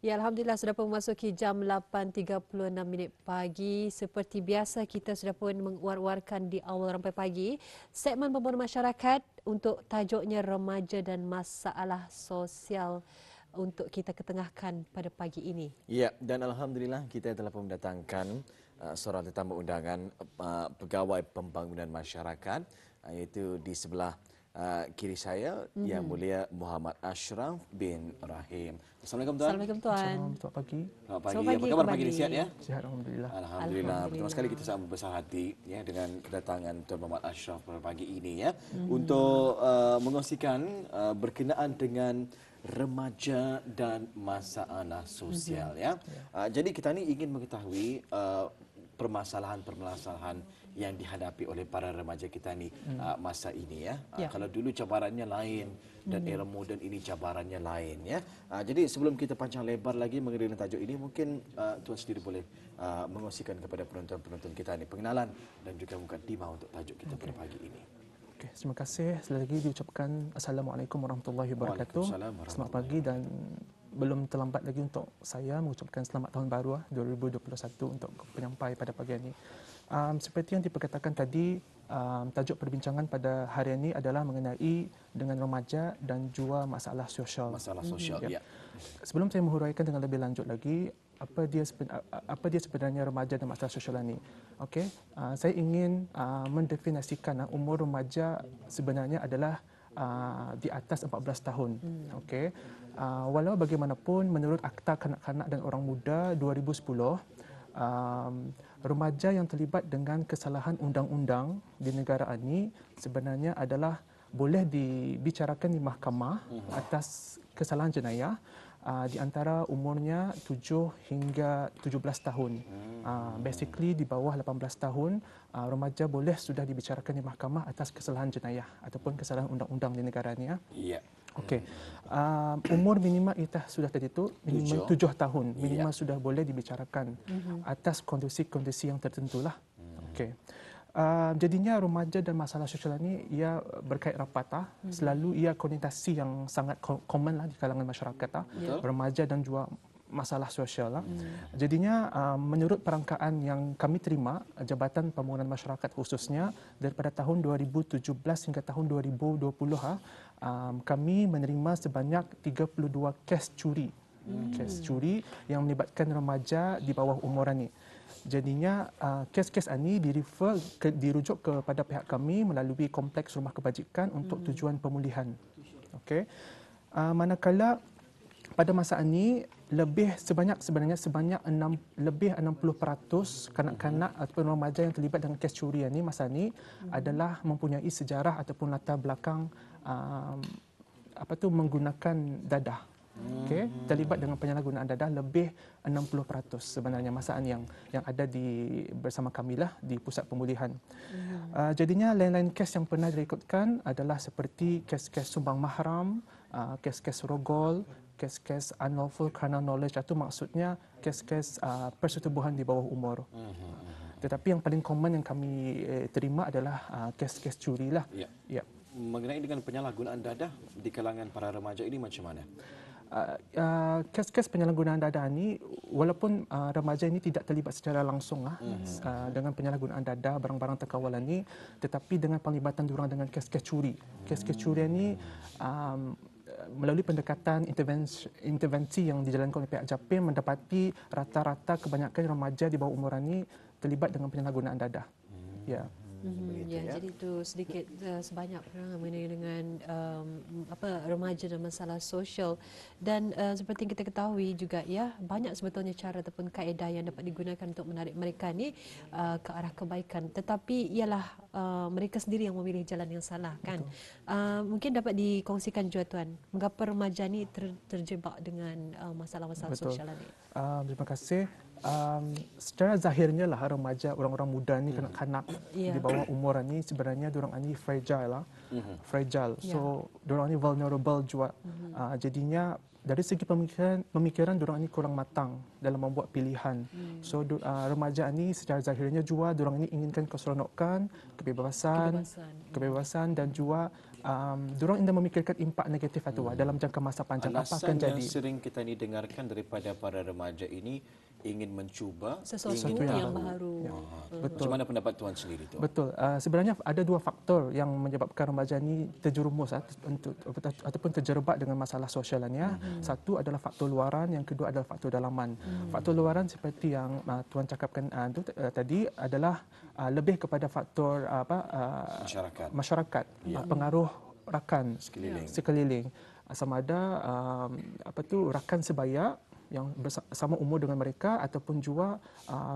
Ya, Alhamdulillah sudah pun memasuki jam 8.36 pagi. Seperti biasa kita sudah pun menguar-uarkan di awal rampai pagi segmen pembangunan masyarakat untuk tajuknya remaja dan masalah sosial untuk kita ketengahkan pada pagi ini. Ya, dan Alhamdulillah kita telah pun mendatangkan seorang tetamu undangan pegawai pembangunan masyarakat iaitu di sebelah kiri saya Yang Mulia Muhammad Ashraf bin Rahim. Assalamualaikum tuan. Assalamualaikum tuan. Selamat pagi. Selamat pagi. Selamat pagi Apa khabar kembali. pagi ini, sihat ya? Sihat alhamdulillah. Alhamdulillah. Pertama sekali kita sangat berbesar hati ya dengan kedatangan Tuan Muhammad Ashraf pada pagi ini ya untuk mengongsikan berkenaan dengan remaja dan masalah sosial ya. Jadi kita ni ingin mengetahui permasalahan-permasalahan yang dihadapi oleh para remaja kita ni masa ini ya. Kalau dulu cabarannya lain dan era moden ini cabarannya lain ya. Jadi sebelum kita panjang lebar lagi mengenai tajuk ini, mungkin tuan sendiri boleh mengongsikan kepada penonton-penonton kita ni pengenalan dan juga mukadimah untuk tajuk kita pada pagi ini. Okey, terima kasih. Sekali lagi diucapkan Assalamualaikum warahmatullahi wabarakatuh. Waalaikumsalam Selamat pagi dan belum terlambat lagi untuk saya mengucapkan selamat tahun baru 2021 untuk penyampai pada pagi ini. Seperti yang diperkatakan tadi, tajuk perbincangan pada hari ini adalah mengenai dengan remaja dan juga masalah sosial. Masalah sosial, ya. Sebelum saya menghuraikan dengan lebih lanjut lagi, apa dia sebenarnya remaja dan masalah sosial ini? Okey, saya ingin mendefinisikan umur remaja sebenarnya adalah di atas 14 tahun. Okey. Walau bagaimanapun menurut Akta Kanak-kanak dan Orang Muda 2010, remaja yang terlibat dengan kesalahan undang-undang di negara ini sebenarnya adalah boleh dibicarakan di mahkamah atas kesalahan jenayah di antara umurnya 7 hingga 17 tahun. Basically di bawah 18 tahun, remaja boleh sudah dibicarakan di mahkamah atas kesalahan jenayah ataupun kesalahan undang-undang di negara ini. Ya. Okey. Umur minimal kita sudah tadi itu minimal 7 tahun. Minimal sudah boleh dibicarakan atas kondisi-kondisi yang tertentulah. Okey. Jadinya remaja dan masalah sosial ini ia berkait rapat. Selalu ia konotasi yang sangat common lah di kalangan masyarakat. Remaja dan juga masalah sosial. Jadinya menurut perangkaan yang kami terima, Jabatan Pembangunan Masyarakat khususnya daripada tahun 2017 hingga tahun 2020, kami menerima sebanyak 32 kes curi. Kes curi yang melibatkan remaja di bawah umur ini. Jadinya kes-kes ini dirujuk kepada pihak kami melalui kompleks rumah kebajikan untuk tujuan pemulihan. Okey. Manakala pada masa ini sebenarnya lebih 60% kanak-kanak ataupun remaja yang terlibat dengan kes curi ini masa ini adalah mempunyai sejarah ataupun latar belakang menggunakan dadah. Okey, terlibat dengan penyalahgunaan dadah lebih 60% sebenarnya masaan yang ada bersama kami lah di pusat pemulihan. Jadinya lain-lain kes yang pernah direkodkan adalah seperti kes-kes sumbang mahram, kes-kes rogol, kes-kes unlawful carnal knowledge, itu maksudnya kes-kes persetubuhan di bawah umur. Tetapi yang paling common yang kami terima adalah kes-kes curi lah. Ya. Mengenai dengan penyalahgunaan dadah di kalangan para remaja ini macam mana? Kes-kes penyalahgunaan dadah ini, walaupun remaja ini tidak terlibat secara langsung dengan penyalahgunaan dadah barang-barang terkawal ini, tetapi dengan penglibatan diorang dengan kes-kes curi. Kes-kes curi ini melalui pendekatan intervensi yang dijalankan oleh pihak JAPIM mendapati rata-rata kebanyakan remaja di bawah umur ini terlibat dengan penyalahgunaan dadah. Ya. Jadi itu sedikit sebanyak mengenai dengan remaja dan masalah sosial, dan seperti yang kita ketahui juga ya, banyak sebetulnya cara ataupun kaedah yang dapat digunakan untuk menarik mereka ni ke arah kebaikan, tetapi ialah mereka sendiri yang memilih jalan yang salah kan. Mungkin dapat dikongsikan juga tuan, mengapa remaja ni terjebak dengan masalah-masalah sosial ni? Terima kasih. Secara zahirnya lah remaja, orang-orang muda ni, kanak-kanak di bawah umur ni sebenarnya diorang ni fragile lah. Fragile. So diorang ni vulnerable juga. Jadinya dari segi pemikiran diorang ni kurang matang dalam membuat pilihan. So remaja ni secara zahirnya juga diorang ni inginkan keseronokan, kebebasan dan juga diorang ingin memikirkan impak negatif itu dalam jangka masa panjang. Apa akan Alasan yang jadi? sering kita ni dengarkan daripada para remaja ini ingin mencuba, Sesuatu ingin yang tahu. baru. Macam mana pendapat tuan sendiri tu? Betul. Sebenarnya ada dua faktor yang menyebabkan remaja ini terjerumus ataupun terjerabak dengan masalah sosial ini. Satu adalah faktor luaran, yang kedua adalah faktor dalaman. Faktor luaran seperti yang tuan cakapkan tadi adalah lebih kepada faktor masyarakat, pengaruh rakan sekeliling. Sama ada rakan sebaya yang sama umur dengan mereka ataupun juga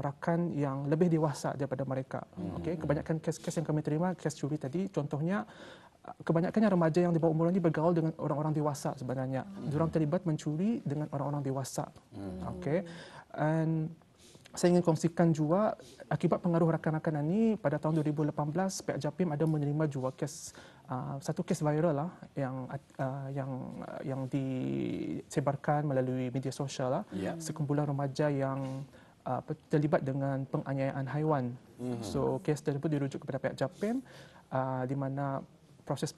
rakan yang lebih dewasa daripada mereka. Okey, kebanyakan kes-kes yang kami terima, kes curi tadi contohnya, kebanyakannya remaja yang di bawah umur ini bergaul dengan orang-orang dewasa sebenarnya. Diorang terlibat mencuri dengan orang-orang dewasa. Okey. Dan saya ingin kongsikan juga akibat pengaruh rakan-rakan ini pada tahun 2018 pihak Japim ada menerima juga satu kes viral lah yang disebarkan melalui media sosial sekumpulan remaja yang terlibat dengan penganiayaan haiwan. So kes tersebut dirujuk kepada pihak Japim di mana proses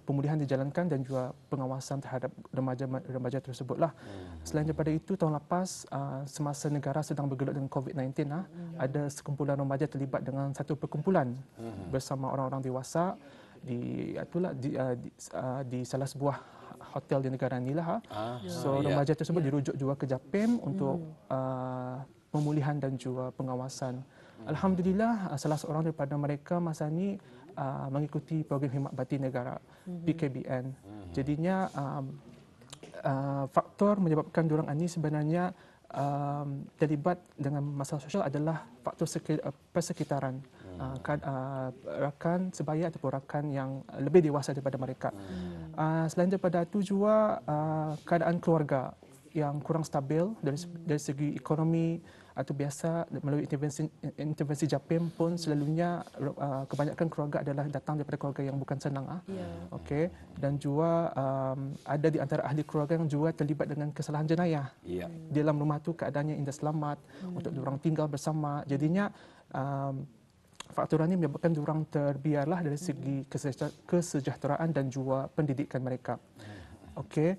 pemulihan dijalankan dan juga pengawasan terhadap remaja tersebutlah. Selain daripada itu, tahun lepas semasa negara sedang bergelut dengan COVID-19, ada sekumpulan remaja terlibat dengan satu perkumpulan bersama orang-orang dewasa di salah sebuah hotel di negara inilah. So remaja tersebut dirujuk juga ke Japim untuk pemulihan dan juga pengawasan. Alhamdulillah, salah seorang daripada mereka masa ini mengikuti program khidmat bakti negara PKBN. Jadinya faktor menyebabkan diorang ini sebenarnya terlibat dengan masalah sosial adalah faktor persekitaran, rakan sebaya ataupun rakan yang lebih dewasa daripada mereka. Selain daripada itu juga keadaan keluarga yang kurang stabil dari segi ekonomi atau biasa melalui intervensi Japim pun selalunya kebanyakan keluarga adalah datang daripada keluarga yang bukan senang. Okey, dan juga ada di antara ahli keluarga yang juga terlibat dengan kesalahan jenayah. Di dalam rumah tu keadaannya indah selamat untuk diorang tinggal bersama. Jadinya faktor ini menyebabkan diorang terbiarlah dari segi kesejahteraan dan juga pendidikan mereka. Okey,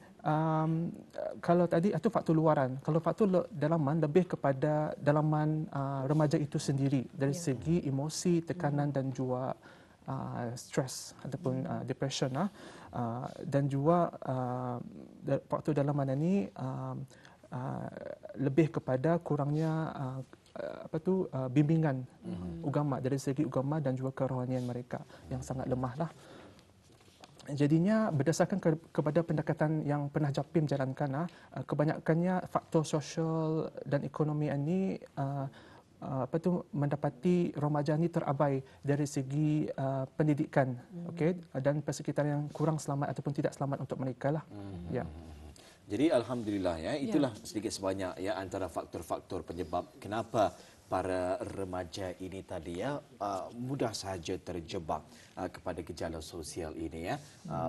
kalau tadi itu faktor luaran. Kalau faktor dalaman lebih kepada dalaman remaja itu sendiri dari segi emosi, tekanan dan juga stres ataupun depression. Dan juga faktor dalaman ini lebih kepada kurangnya bimbingan agama dari segi agama dan juga kerohanian mereka yang sangat lemah lah. Jadinya berdasarkan kepada pendekatan yang pernah Japim jalankan, kebanyakannya faktor sosial dan ekonomi ini mendapati remaja ini terabai dari segi pendidikan, dan persekitaran yang kurang selamat ataupun tidak selamat untuk mereka lah. Jadi alhamdulillah itulah sedikit sebanyak antara faktor-faktor penyebab kenapa para remaja ini tadi mudah saja terjebak kepada gejala sosial ini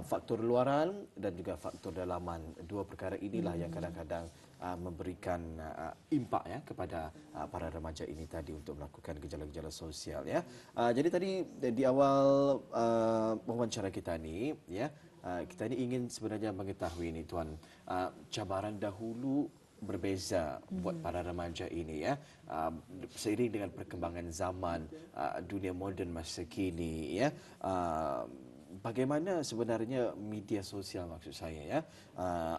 faktor luaran dan juga faktor dalaman. Dua perkara inilah yang kadang-kadang memberikan impak kepada para remaja ini tadi untuk melakukan gejala-gejala sosial Jadi tadi di awal wawancara kita ni kita ini ingin sebenarnya mengetahui ni tuan, cabaran dahulu berbeza buat para remaja ini seiring dengan perkembangan zaman dunia moden masa kini bagaimana sebenarnya media sosial maksud saya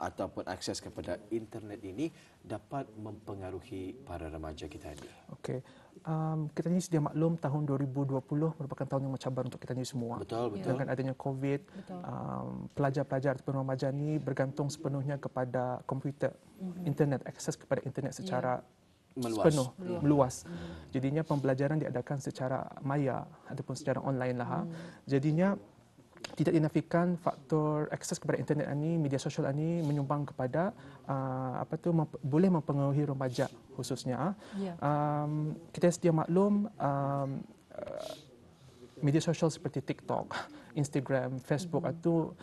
ataupun akses kepada internet ini dapat mempengaruhi para remaja kita ini. Okey. Kita ni sedia maklum tahun 2020 merupakan tahun yang mencabar untuk kita ni semua. Betul. Dengan adanya COVID, pelajar-pelajar ataupun remaja ni bergantung sepenuhnya kepada komputer, internet, akses kepada internet secara meluas. Jadinya pembelajaran diadakan secara maya ataupun secara online lah. Jadinya tidak dinafikan faktor akses kepada internet ini, media sosial ini menyumbang kepada boleh mempengaruhi remaja khususnya. Kita sedia maklum media sosial seperti TikTok, Instagram, Facebook itu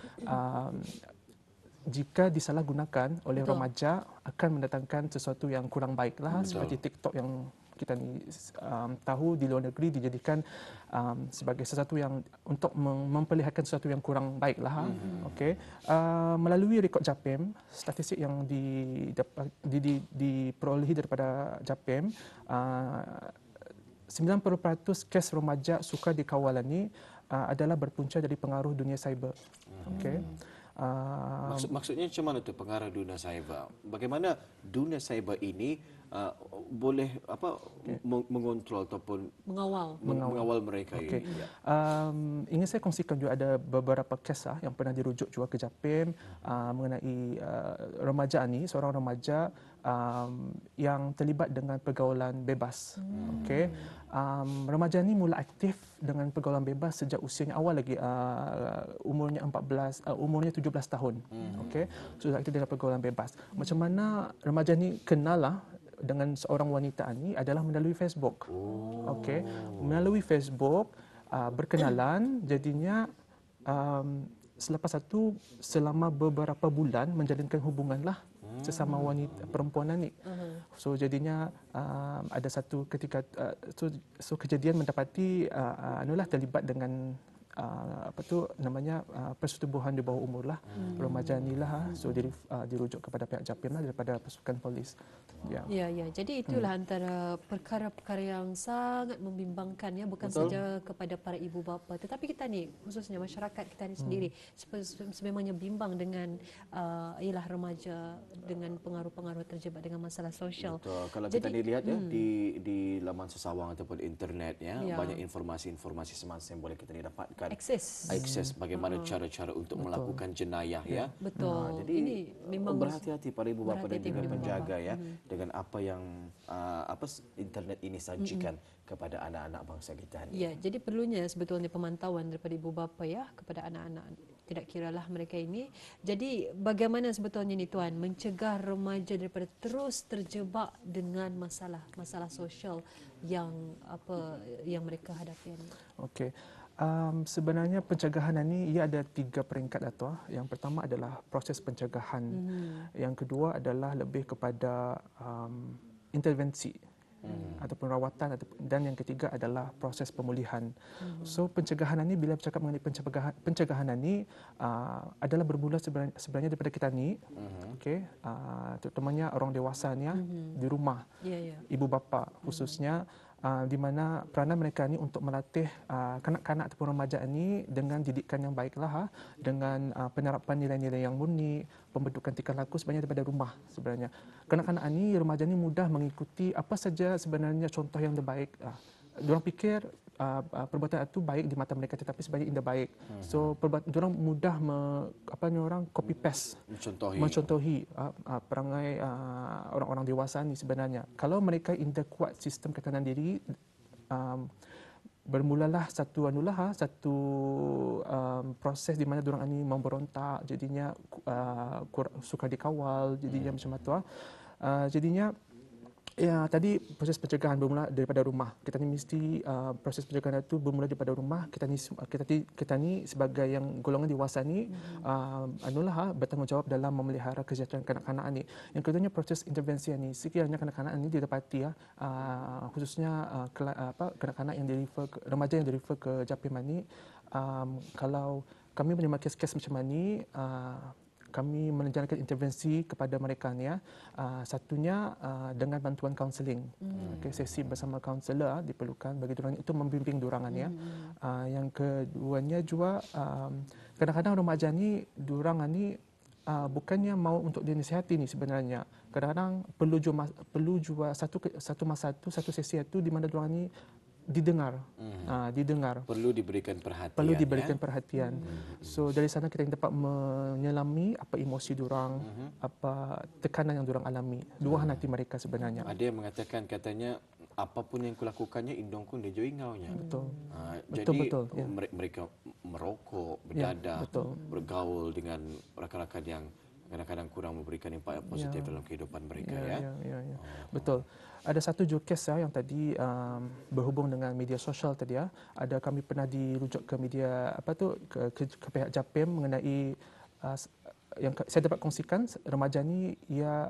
jika disalahgunakan oleh remaja akan mendatangkan sesuatu yang kurang baiklah, seperti TikTok yang kita ni tahu di luar negeri dijadikan sebagai sesuatu yang untuk memperlihatkan sesuatu yang kurang baik lah. Okey. Melalui rekod JAPIM, statistik yang diperolehi daripada JAPIM, 90% kes remaja sukar dikawal ini adalah berpunca dari pengaruh dunia cyber. Okey. Maksudnya macam mana tu pengaruh dunia cyber? Bagaimana dunia cyber ini boleh mengontrol ataupun mengawal mereka Okay. ini? Ya. Ingin saya kongsikan juga ada beberapa kes yang pernah dirujuk juga ke JAPIM mengenai remaja ni, seorang remaja yang terlibat dengan pergaulan bebas. Okey. Remaja ni mula aktif dengan pergaulan bebas sejak usianya awal lagi, umurnya 17 tahun. Okey. Sudah aktif dengan pergaulan bebas. Macam mana remaja ni kenal dengan seorang wanita ni adalah melalui Facebook. Okey. Melalui Facebook berkenalan, jadinya selepas itu selama beberapa bulan menjalinkan hubungan sesama wanita perempuan ni. So jadinya ada satu ketika so kejadian mendapati terlibat dengan persetubuhan di bawah umur remaja ni so dirujuk kepada pihak JAPIM daripada pasukan polis. Ya. Jadi itulah antara perkara-perkara yang sangat membimbangkan, bukan saja kepada para ibu bapa, tetapi kita ni khususnya masyarakat kita ni sendiri sememangnya bimbang dengan ialah remaja dengan pengaruh-pengaruh terjebak dengan masalah sosial. Betul. Kalau kita lihat di laman sesawang ataupun internet banyak informasi-informasi semasa yang boleh kita dapatkan. Akses bagaimana cara-cara untuk melakukan jenayah Betul. Jadi ini memang berhati-hati para ibu bapa dan juga penjaga dengan apa yang internet ini sajikan kepada anak-anak bangsa kita ni. Ya, jadi perlunya sebetulnya pemantauan daripada ibu bapa kepada anak-anak, tidak kiralah mereka ini. Jadi bagaimana sebetulnya ni tuan mencegah remaja daripada terus terjebak dengan masalah sosial yang mereka hadapi ini? Okey. Sebenarnya pencegahan ini ia ada 3 peringkat atau yang pertama adalah proses pencegahan. Yang kedua adalah lebih kepada intervensi ataupun rawatan, dan yang ketiga adalah proses pemulihan. So pencegahan ini, bila bercakap mengenai pencegahan ini adalah bermula sebenarnya daripada kita ni, okey, terutamanya orang dewasa ni di rumah, ibu bapa khususnya, di mana peranan mereka ni untuk melatih kanak-kanak ataupun remaja ini dengan didikan yang baiklah, dengan penerapan nilai-nilai yang murni, pembentukan tingkah laku sebenarnya daripada rumah sebenarnya. Kanak-kanak ini, remaja ini mudah mengikuti apa saja sebenarnya contoh yang terbaik. Diorang fikir perbuatan itu baik di mata mereka, tetapi sebenarnya tidak baik. So diorang mudah copy paste, mencontohi perangai orang-orang dewasa ni sebenarnya. Kalau mereka tidak kuat sistem ketahanan diri, bermulalah satu proses di mana diorang ini memberontak, jadinya suka dikawal, jadinya macam tu. Jadinya tadi proses pencegahan bermula daripada rumah. Kita ni mesti proses pencegahan itu bermula daripada rumah. Kita ni sebagai yang golongan dewasa ni bertanggungjawab dalam memelihara kesejahteraan kanak-kanak ni. Yang keduanya proses intervensi ni. Sekiranya kanak-kanak ni didapati khususnya kanak-kanak yang remaja yang direfer ke JAPIM ni, kalau kami menerima kes-kes macam ni, kami menjalankan intervensi kepada mereka ni. Satunya dengan bantuan kaunseling. Sesi bersama kaunselor diperlukan bagi diorang itu membimbing diorang ni. Yang keduanya juga kadang-kadang remaja ni diorang ni bukannya mau untuk dinasihati ni sebenarnya. Kadang-kadang perlu juga satu sesi itu di mana diorang ni didengar. Perlu diberikan perhatian. Perlu diberikan perhatian. So dari sana kita dapat menyelami apa emosi diorang, apa tekanan yang diorang alami, luahan hati mereka sebenarnya. Ada yang mengatakan katanya apapun yang kulakukannya indongku ndejo ingaunya. Betul. Jadi betul. Mereka merokok, berdadah, bergaul dengan rakan-rakan yang kadang-kadang kurang memberikan impak positif dalam kehidupan mereka. Betul. Ada satu juga kes yang tadi berhubung dengan media sosial tadi. Ada kami pernah dirujuk ke media ke pihak JAPIM mengenai yang saya dapat kongsikan, remaja ni ia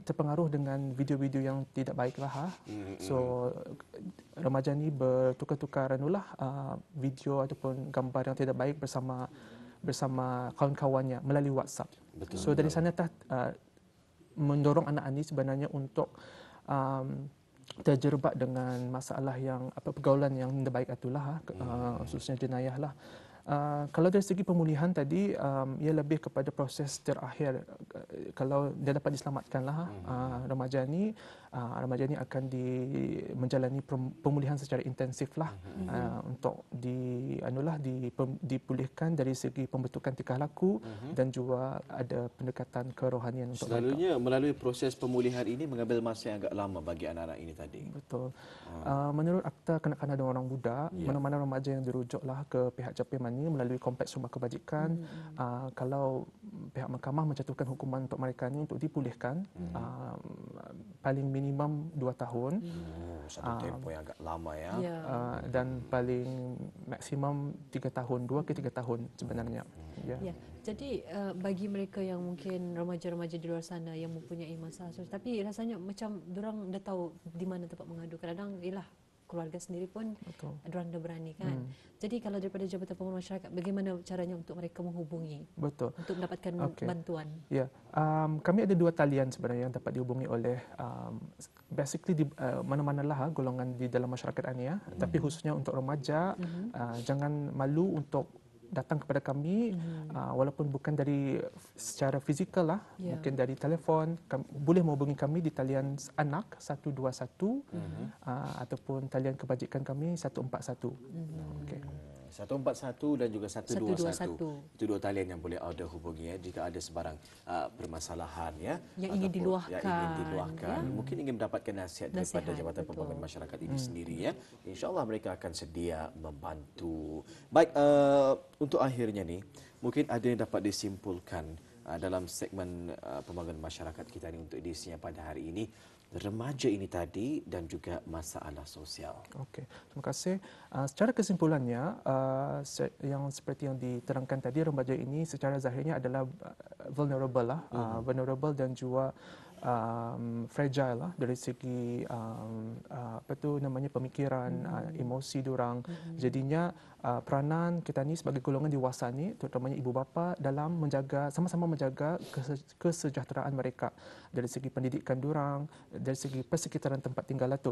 terpengaruh dengan video-video yang tidak baik lah. So remaja ni bertukar-tukaran video ataupun gambar yang tidak baik bersama kawan-kawannya melalui WhatsApp. Betul, So dari sana mendorong anak ini sebenarnya untuk terjerbat dengan masalah yang pergaulan yang tidak baik itulah, khususnya jenayah lah. Kalau dari segi pemulihan tadi, ia lebih kepada proses terakhir. Kalau dia dapat diselamatkanlah remaja ni akan menjalani pemulihan secara intensif lah, untuk dipulihkan dari segi pembentukan tingkah laku dan juga ada pendekatan kerohanian untuk selalunya mereka. Melalui proses pemulihan ini mengambil masa yang agak lama bagi anak-anak ini tadi. Betul. Menurut Akta Kanak-kanak dan Orang Muda, mana-mana remaja yang dirujuklah ke pihak JAPIM ini melalui Kompleks Rumah Kebajikan, kalau pihak mahkamah menjatuhkan hukuman untuk mereka ini untuk dipulihkan, paling minimum 2 tahun. Satu tempoh yang agak lama ya. Dan paling maksimum 3 tahun, 2 ke 3 tahun sebenarnya. Ya. Jadi bagi mereka yang mungkin remaja-remaja di luar sana yang mempunyai masalah sosial, tapi rasanya macam diorang dah tahu di mana tempat mengadu. Kadang-kadang ialah keluarga sendiri pun diorang dah berani kan. Jadi kalau daripada Jabatan Pengurusan Masyarakat, bagaimana caranya untuk mereka menghubungi? Betul. Untuk mendapatkan bantuan. Ya, kami ada 2 talian sebenarnya yang dapat dihubungi oleh basically mana-manalah golongan di dalam masyarakat ini ya. Tapi khususnya untuk remaja, jangan malu untuk datang kepada kami, walaupun bukan dari secara fizikal lah, mungkin dari telefon, boleh menghubungi kami di talian anak 121 ataupun talian kebajikan kami 141. Okay. 141 dan juga 121. 121. Itu 2 talian yang boleh anda hubungi ya jika ada sebarang permasalahan ya yang ingin diluahkan. Mungkin ingin mendapatkan nasihat daripada Jabatan Pembangunan Masyarakat ini sendiri ya. Insya-Allah mereka akan sedia membantu. Baik, untuk akhirnya ni mungkin ada yang dapat disimpulkan dalam segmen pembangunan masyarakat kita ini untuk edisinya pada hari ini, remaja ini tadi dan juga masalah sosial. Okey, terima kasih. Secara kesimpulannya, yang seperti yang diterangkan tadi, remaja ini secara zahirnya adalah vulnerable lah, vulnerable dan juga fragile lah dari segi pemikiran, emosi diorang. Jadinya peranan kita ni sebagai golongan dewasa ni, terutamanya ibu bapa, dalam sama-sama menjaga kesejahteraan mereka dari segi pendidikan diorang, dari segi persekitaran tempat tinggal itu.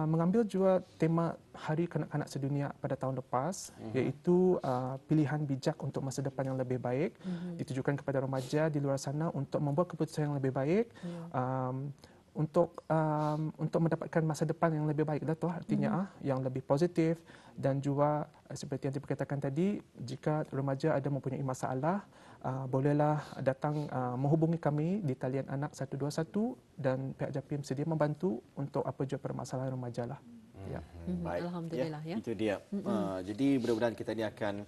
Mengambil juga tema Hari Kanak-kanak Sedunia pada tahun lepas, iaitu pilihan bijak untuk masa depan yang lebih baik, ditujukan kepada remaja di luar sana untuk membuat keputusan yang lebih baik, untuk mendapatkan masa depan yang lebih baik, dah tu artinya yang lebih positif. Dan juga seperti yang diperkatakan tadi, jika remaja ada mempunyai masalah, bolehlah datang menghubungi kami di talian anak 121 dan pihak JAPIM sedia membantu untuk apa jua permasalahan remaja lah. Ya. Baik. Alhamdulillah ya. Itu dia. Jadi mudah-mudahan kita ni akan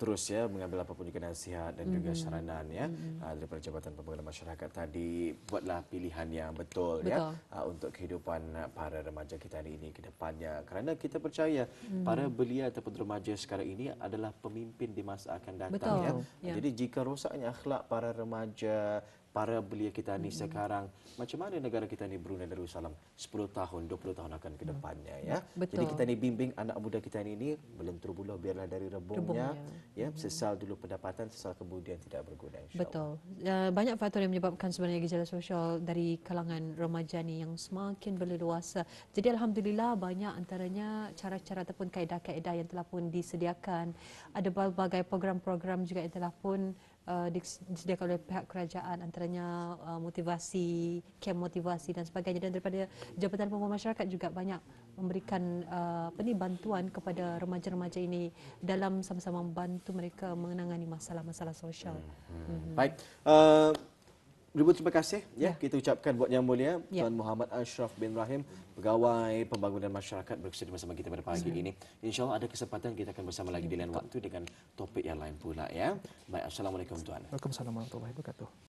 terus ya mengambil apapun juga nasihat dan juga saranan ya daripada Jabatan Pembangunan Masyarakat tadi. Buatlah pilihan yang betul. Ya untuk kehidupan para remaja kita hari ini ke depannya, kerana kita percaya para belia ataupun remaja sekarang ini adalah pemimpin di masa akan datang. Ya. Jadi jika rosaknya akhlak para remaja, para belia kita ni sekarang, macam mana negara kita ni Brunei Darussalam 10 tahun, 20 tahun akan ke depannya ya. Jadi kita ni bimbing anak muda kita ni belum terbuluh biarlah dari rebungnya. Ya, sesal dulu pendapatan, sesal kemudian tidak berguna, insya-Allah. Betul. Banyak faktor yang menyebabkan sebenarnya gejala sosial dari kalangan remaja ni yang semakin berleluasa. Jadi alhamdulillah banyak antaranya cara-cara ataupun kaedah-kaedah yang telah pun disediakan. Ada berbagai program-program juga yang telah pun disediakan oleh pihak kerajaan, antaranya motivasi, kem motivasi dan sebagainya. Dan daripada Jabatan Pembangunan Masyarakat juga banyak memberikan bantuan kepada remaja-remaja ini dalam sama-sama membantu mereka menangani masalah-masalah sosial. Baik. Ribu terima kasih ya kita ucapkan buat Yang Mulia Tuan Muhammad Ashraf bin Rahim, Pegawai Pembangunan Masyarakat, bersedia bersama kita pada pagi ini. InsyaAllah ada kesempatan kita akan bersama lagi di lain waktu dengan topik yang lain pula ya. Baik, Assalamualaikum Tuan. Waalaikumsalam warahmatullahi wabarakatuh.